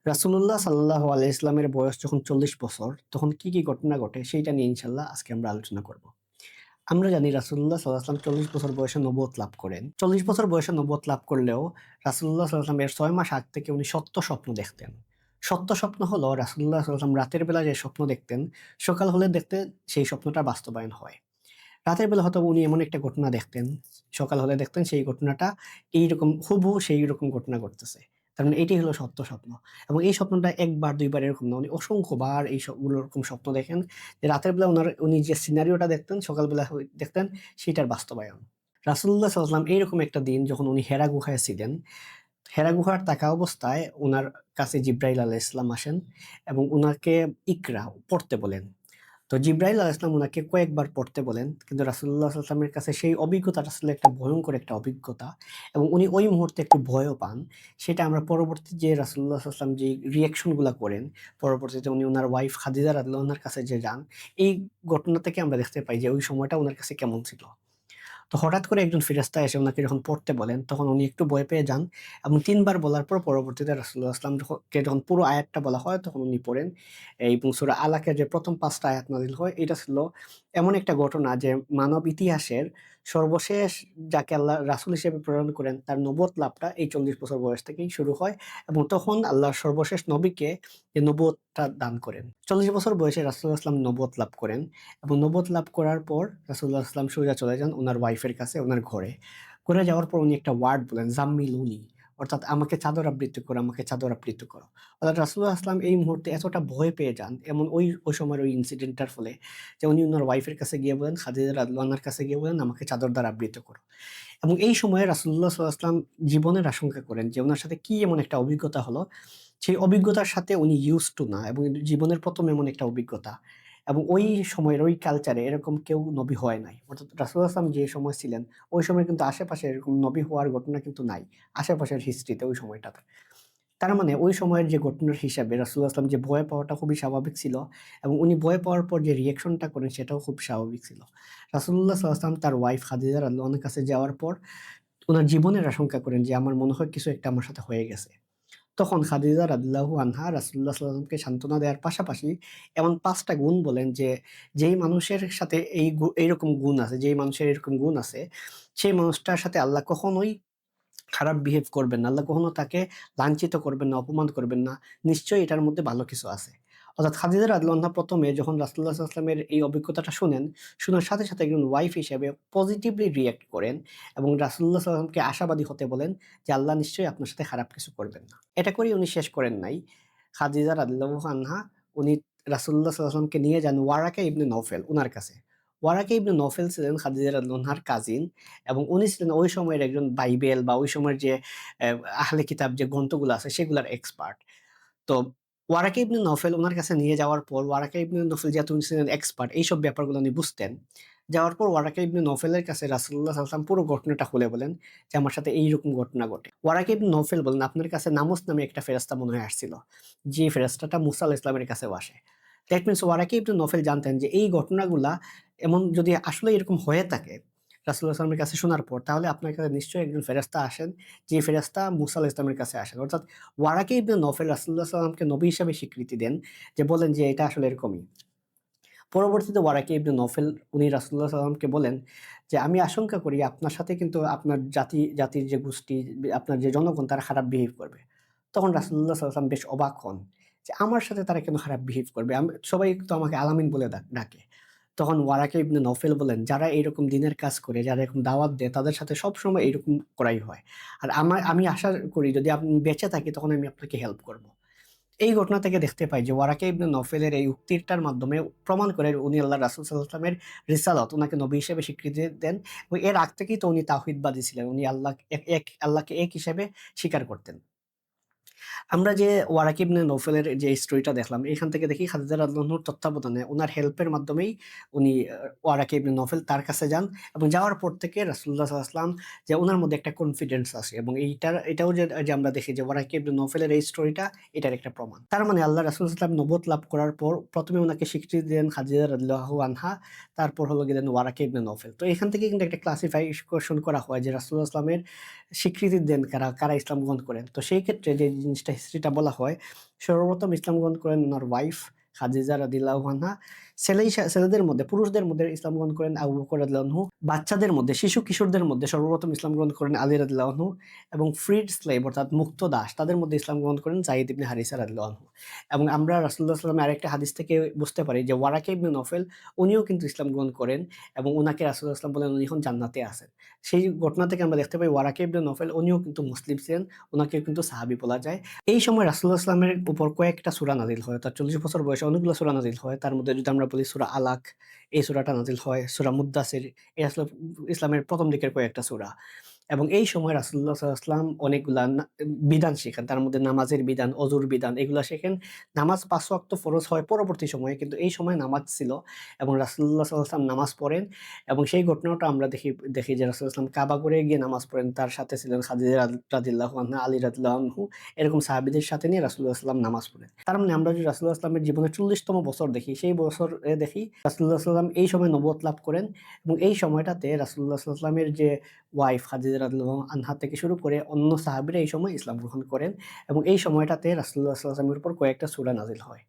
রাসূলুল্লাহ সাল্লাল্লাহু আলাইহি ইসলামের বয়স যখন ৪০ বছর, তখন কি, কি ঘটনা ঘটে সেইটা নিয়ে ইনশাআল্লাহ আজকে আমরা আলোচনা করব। আমরা জানি রাসূলুল্লাহ সাল্লাল্লাহু আলাইহি ওয়াসাল্লাম ৪০ বছর বয়সে নবুয়ত লাভ করেন। ৪০ বছর বয়সে নবুয়ত লাভ করলেও রাসূলুল্লাহ সাল্লাল্লাহু আলাইহি ওয়াসাল্লাম এর ৬ মাস আগ থেকে উনি সত্য স্বপ্ন দেখতেন। সত্য স্বপ্ন হলো রাসূলুল্লাহ সাল্লাল্লাহু আলাইহি ওয়াসাল্লাম রাতের বেলা যে স্বপ্ন দেখতেন, সকাল হলে দেখতে সেই স্বপ্নটা বাস্তবায়ন হয়। রাতের বেলা হয়তো উনি এমন একটা ঘটনা দেখতেন, সকাল হলে দেখতেন সেই ঘটনাটা এইরকম হুবহু সেইরকম ঘটনা ঘটতেছে। তার মানে এটাই হলো সত্য স্বপ্ন। এবং এই স্বপ্নটা ১ বার ২ বার এরকম না। উনি অসংখ্যবার এই সবগুলো এরকম স্বপ্ন দেখেন। যে রাতের বেলা উনি যে সিনারিওটা দেখতেন, সকালবেলা দেখতেন সেটার বাস্তবায়ন। রাসূলুল্লাহ সাল্লাল্লাহু আলাইহি ওয়াসাল্লাম এইরকম একটা দিন যখন উনি হেরা গুহায় ছিলেন, হেরা গুহার থাকা অবস্থায় উনার কাছে জিবরাইল আলাইহিস সালাম আসেন এবং উনাকে ইকরা পড়তে বলেন। তো জিবরাইল আলাইহিস সালাম উনাকে কয়েকবার পড়তে বলেন। কিন্তু রাসূলুল্লাহ সাল্লাল্লাহু আলাইহি ওয়াসাল্লামের কাছে সেই অভিজ্ঞতাটা আসলে একটা ভয়ংকর একটা অভিজ্ঞতা এবং উনি ওই মুহূর্তে একটু ভয়ও পান। সেটা আমরা পরবর্তী যে রাসূলুল্লাহ সাল্লাল্লাহু আলাইহি ওয়াসাল্লাম যে রিঅ্যাকশন গুলা করেন, পরবর্তীতে উনি উনার ওয়াইফ খাদিজা রাদিয়াল্লাহু আনহার কাছে যে যান, এই ঘটনা থেকে আমরা দেখতে পাই যে ওই সময়টা উনার কাছে কেমন ছিল। তো হঠাৎ করে একজন ফেরেশতা এসে উনাকে যখন পড়তে বলেন, তখন উনি একটু ভয় পেয়ে যান এবং ৩ বার বলার পর পরবর্তীতে রাসূলুল্লাহ সাল্লাল্লাহু আলাইহি ওয়াসাল্লাম যখন পুরো আয়াতটা বলা হয়, তখন উনি পড়েন। এবং সূরা আলাকের যে ১ম ৫ টা আয়াত নাযিল হয়, এটা ছিল এমন একটা ঘটনা যে মানব ইতিহাসের সর্বশেষ যাকে আল্লাহ রাসূল হিসেবে প্রেরণ করেন, তার নবুয়ত লাভটা এই ৪০ বছর বয়স থেকেই শুরু হয় এবং তখন আল্লাহর সর্বশেষ নবীকে এই নবুয়তটা দান করেন। ৪০ বছর বয়সে রাসূলুল্লাহ সাল্লাল্লাহু আলাইহি ওয়াসাল্লাম নবুয়ত লাভ করেন এবং নবুয়ত লাভ করার পর রাসূলুল্লাহ সাল্লাল্লাহু আলাইহি ওয়াসাল্লাম সোজা চলে যান উনার ওয়াইফের কাছে, উনার ঘরে। ঘরে যাওয়ার পর উনি একটা ওয়ার্ড বলেন, "জাম্মিলুনি", অর্থাৎ আমাকে চাদর আবৃত করো, আমাকে চাদর আবৃত করো। অর্থাৎ রাসূলুল্লাহ সাল্লাল্লাহু আলাইহি ওয়াসাল্লাম এই মুহূর্তে এতটা ভয় পেয়ে যান, এমন ওই সময়ের ওই ইনসিডেন্টটার ফলে যে উনি উনার ওয়াইফের কাছে গিয়ে বলেন, খাদিজা রাদিয়াল্লাহু আনহার কাছে গিয়ে বলেন, "আমাকে চাদর দ্বারা আবৃত করো।" এবং এই সময়ে রাসূলুল্লাহ সাল্লাল্লাহু আলাইহি ওয়াসাল্লাম জীবনের আশঙ্কা করেন যে উনার সাথে কি এমন একটা অভিজ্ঞতা হলো, সেই অভিজ্ঞতার সাথে উনি used to না এবং জীবনের ১ম এমন একটা অভিজ্ঞতা। এবং ওই সময়ের ওই কালচারে এরকম কেউ নবী হয় নাই। অর্থাৎ রাসূলুল্লাহ সাল্লাল্লাহু আলাইহি ওয়াসাল্লাম যে সময় ছিলেন, ওই সময় কিন্তু আশেপাশে এরকম নবী হওয়ার ঘটনা কিন্তু নাই। আশেপাশের হিস্ট্রিতে ওই সময়টাতে। তার মানে ওই সময়ের যে ঘটনার হিসাবে রাসূলুল্লাহ সাল্লাল্লাহু আলাইহি ওয়াসাল্লাম যে ভয় পাওয়াটা খুবই স্বাভাবিক ছিল এবং উনি ভয় পাওয়ার পর যে রিঅ্যাকশনটা করেন সেটাও খুব স্বাভাবিক ছিল। রাসূলুল্লাহ সাল্লাল্লাহু আলাইহি ওয়াসাল্লাম তার ওয়াইফ খাদিজা রাদিয়াল্লাহু আনহার কাছে যাওয়ার পর উনার জীবনের আশঙ্কা করেন যে আমার মনে হয় কিছু একটা আমার সাথে হয়ে গেছে। তখন খাদিজা রাদিয়াল্লাহু আনহা রাসূলুল্লাহ সাল্লাল্লাহু আলাইহি ওয়াসাল্লামকে সান্ত্বনা দেওয়ার পাশাপাশি এমন ৫ টা গুণ বলেন যে, যেই মানুষের সাথে এইরকম গুণ আছে, যেই মানুষের এরকম গুণ আছে, সেই মানুষটার সাথে আল্লাহ কখনোই খারাপ বিহেভ করবেন না। আল্লাহ কখনো তাকে লাঞ্ছিত করবেন না, অপমান করবেন না। নিশ্চয়ই এটার মধ্যে ভালো কিছু আছে। অর্থাৎ খাদিজা রাদিয়াল্লাহু আনহা ১ম এ যখন রাসূলুল্লাহ সাল্লাল্লাহু আলাইহি ওয়াসাল্লামের এই অভিজ্ঞতাটা শুনেন, শোনার সাথে, সাথে একজন ওয়াইফ হিসেবে পজিটিভলি রিঅ্যাক্ট করেন এবং রাসূলুল্লাহ সাল্লাল্লাহু আলাইহি ওয়াসাল্লামকে আশাবাদী হতে বলেন যে, "আল্লাহ নিশ্চয়ই আপনার সাথে খারাপ কিছু করবেন না।" এটা করেই উনি শেষ করেন নাই। খাদিজা রাদিয়াল্লাহু আনহা উনি রাসূলুল্লাহ সাল্লাল্লাহু আলাইহি ওয়াসাল্লামকে নিয়ে যান ওয়ারাকা ইবনে নওফেল উনার কাছে। ওয়ারাকা ইবনে নওফেল ছিলেন খাদিজা রাদিয়াল্লাহু আনহার কাজিন এবং উনি ছিলেন ওই সময়ের একজন বাইবেল বা ওই সময়ের যে অ্যা আহলে কিতাব যে গ্রন্থগুলো আছে সেগুলার এক্সপার্ট। তো ওয়ারাকা ইবনে নওফেল উনার কাছে নিয়ে যাওয়ার পর ওয়ারাকা ইবনে নওফেল যেহেতু উনি ছিলেন এক্সপার্ট এইসব ব্যাপারগুলো উনি বুঝতেন। যাওয়ার পর ওয়ারাকা ইবনে নওফেলের কাছে রাসূলুল্লাহ সাল্লাল্লাহু আলাইহি ওয়াসাল্লাম পুরো ঘটনাটা খুলে বলেন যে, "আমার সাথে এইরকম ঘটনা ঘটে।" ওয়ারাকা ইবনে নওফেল বলেন, "আপনার কাছে নামুস নামে একটা ফেরেশতা মনে হয় আসছিল। যে ফেরেশতাটা মুসা আলাইহিস সালামের কাছেও আসে।" দ্যাট মিনস ওয়ারাকা ইবনে নওফেল জানতেন যে এই ঘটনাগুলা এমন যদি আসলে এরকম হয়ে থাকে রাসূলুল্লাহ সাল্লাল্লাহু আলাইহি ওয়াসাল্লামের কাছে শোনার পর তাহলে আপনার কাছে নিশ্চয়ই একজন ফেরেশতা আসেন, যে ফেরেশতা মুসা আলাইহিস সালামের কাছে আসেন। অর্থাৎ ওয়ারাকা ইবনে নওফেল রাসূলুল্লাহ সাল্লাল্লাহু আলাইহি ওয়াসাল্লামকে নবী হিসেবে স্বীকৃতি দেন যে বলেন যে এটা আসলে এরকমই। পরবর্তীতে ওয়ারাকা ইবনে নওফেল উনি রাসূলুল্লাহ সাল্লাল্লাহু আলাইহি ওয়াসাল্লামকে বলেন যে, "আমি আশঙ্কা করি আপনার সাথে কিন্তু আপনার জাতির যে গোষ্ঠী, আপনার যে জনগণ তারা খারাপ বিহেভ করবে।" তখন রাসূলুল্লাহ সাল্লাল্লাহু আলাইহি ওয়াসাল্লাম বেশ অবাক হন যে, "আমার সাথে তারা কেন খারাপ বিহেভ করবে? সবাই তো আমাকে আল-আমিন বলে ডাকে।" তখন ওয়ারাকা ইবনে নওফেল বলেন, "যারা এইরকম দ্বীনের কাজ করে, যারা এরকম দাওয়াত দেয় তাদের সাথে সবসময় এইরকম করাই হয়। আর আমি আশা করি যদি আপনি বেঁচে থাকি তখন আমি আপনাকে হেল্প করব।" এই ঘটনা থেকে দেখতে পাই যে ওয়ারাকা ইবনে নওফেলের এই উক্তিটার মাধ্যমে প্রমাণ করে উনি আল্লাহর রাসূল সাল্লাল্লাহু আলাইহি ওয়াসাল্লামের রিসালাত উনাকে নবী হিসেবে স্বীকৃতি দেন এবং এর আগ থেকেই তো উনি তাওহীদবাদী ছিলেন। উনি আল্লাহকে এক হিসেবে স্বীকার করতেন। আমরা যে ওয়ারাক ইবনে নওফেলের যে স্টোরিটা দেখলাম, এখান থেকে দেখি খাদিজা রাদিয়াল্লাহু আনহুর তত্ত্বাবধানে উনার হেল্পের মাধ্যমেই উনি ওয়ারাক ইবনে নওফেল তার কাছে যান এবং যাওয়ার পর থেকে রাসূলুল্লাহ সাল্লাল্লাহু আলাইহি ওয়াসাল্লাম যে উনার মধ্যে একটা কনফিডেন্স আসে এবং এটাও যে আমরা দেখি যে ওয়ারাক ইবনে নওফেলের এই স্টোরিটা এটার একটা প্রমাণ। তার মানে আল্লাহ রাসূল সাল্লাল্লাহু আলাইহি ওয়াসাল্লাম নবুয়ত লাভ করার পর ১ম এ উনাকে স্বীকৃতি দেন খাদিজা রাদিয়াল্লাহু আনহা, তারপর হলো গিয়ে দেন ওয়ারাক ইবনে নওফেল। তো এখান থেকে কিন্তু একটা ক্লাসিফিকেশন করা হয় যে রাসূলুল্লাহ সাল্লাল্লাহু আলাইহি ওয়াসাল্লামের স্বীকৃতি দেন কারা ইসলাম গ্রহণ করেন। তো সেই ক্ষেত্রে যে জিনিসটা হিস্ট্রিটা বলা হয়, সর্বপ্রথম ইসলাম গ্রহণ করেন উনার ওয়াইফ খাদিজা রাদিয়াল্লাহু আনহা। ছেলেদের মধ্যে, পুরুষদের মধ্যে ইসলাম গ্রহণ করেন আবু বকর রাদিয়াল্লাহু আনহু। বাচ্চাদের মধ্যে, শিশু-কিশোরদের মধ্যে সর্বপ্রথম ইসলাম গ্রহণ করেন আলী রাদিয়াল্লাহু আনহু এবং ফ্রিড স্লেভ অর্থাৎ মুক্ত দাস তাদের মধ্যে ইসলাম গ্রহণ করেন যায়েদ ইবনে হারিসা রাদিয়াল্লাহু আনহু। এবং আমরা রাসূলুল্লাহ সাল্লাল্লাহু আলাইহি ওয়াসাল্লামের আরেকটা হাদিস থেকে বুঝতে পারি যে ওয়ারাকা ইবনে নফেল উনিও কিন্তু ইসলাম গ্রহণ করেন এবং উনাকে রাসূলুল্লাহ সাল্লাল্লাহু আলাইহি ওয়াসাল্লাম বলেন উনি এখন জান্নাতে আছেন। সেই ঘটনা থেকে আমরা দেখতে পাই ওয়ারাকা ইবনে নফেল উনিও কিন্তু মুসলিম ছিলেন, উনাকেও কিন্তু সাহাবী বলা যায়। এই সময় রাসূলুল্লাহ সাল্লাল্লাহু আলাইহি ওয়াসাল্লামের উপর কয়েকটা সূরা নাযিল হয়। তার ৪০ বছর বয়সে অনেকগুলো সূরা নাযিল হয়। তার মধ্যে যদি আমরা বলি সূরা আলাক, এই সূরাটা নাযিল হয়। সূরা মুদ্দাসির, এই আসলে ইসলামের ১ম দিকের কয়েকটা সূরা। এবং এই সময় রাসূলুল্লাহ সাল্লাল্লাহু আলাইহি ওয়াসাল্লাম অনেকগুলা বিধান শিখান। তার মধ্যে নামাজের বিধান, অজুর বিধান এগুলা শেখেন। নামাজ ৫ ওয়াক্ত ফরজ হয় পরবর্তী সময়ে, কিন্তু এই সময় নামাজ ছিল এবং রাসূলুল্লাহ সাল্লাল্লাহু আলাইহি ওয়াসাল্লাম নামাজ পড়েন এবং সেই ঘটনাটা আমরা দেখি যে রাসূলুল্লাহ সাল্লাল্লাহু আলাইহি ওয়াসাল্লাম কাবা ঘরে গিয়ে নামাজ পড়েন। তার সাথে ছিলেন খাদিজা রাদিয়াল্লাহু আনহা, আলী রাদিয়াল্লাহু আনহু, এরকম সাহাবীদের সাথে নিয়ে রাসূলুল্লাহ সাল্লাল্লাহু আলাইহি ওয়াসাল্লাম নামাজ পড়েন। তার মানে আমরা যদি রাসূলুল্লাহ সাল্লাল্লাহু আলাইহি ওয়াসাল্লামের জীবনের ৪০তম বছর দেখি, সেই বছরে দেখি রাসূলুল্লাহ সাল্লাল্লাহু আলাইহি ওয়াসাল্লাম এই সময় নবুয়ত লাভ করেন এবং এই সময়টাতে রাসূলুল্লাহ সাল্লাল্লাহু আলাইহি ওয়াসাল্লামের যে ওয়াইফ খাদিজা রাদিয়াল্লাহু আনহা থেকে শুরু করে অন্য সাহাবীরা এই সময় ইসলাম গ্রহণ করেন এবং এই সময়টাতে রাসূলুল্লাহ সাল্লাল্লাহু আলাইহি ওয়াসাল্লামের উপর কয়েকটা সূরা নাযিল হয়।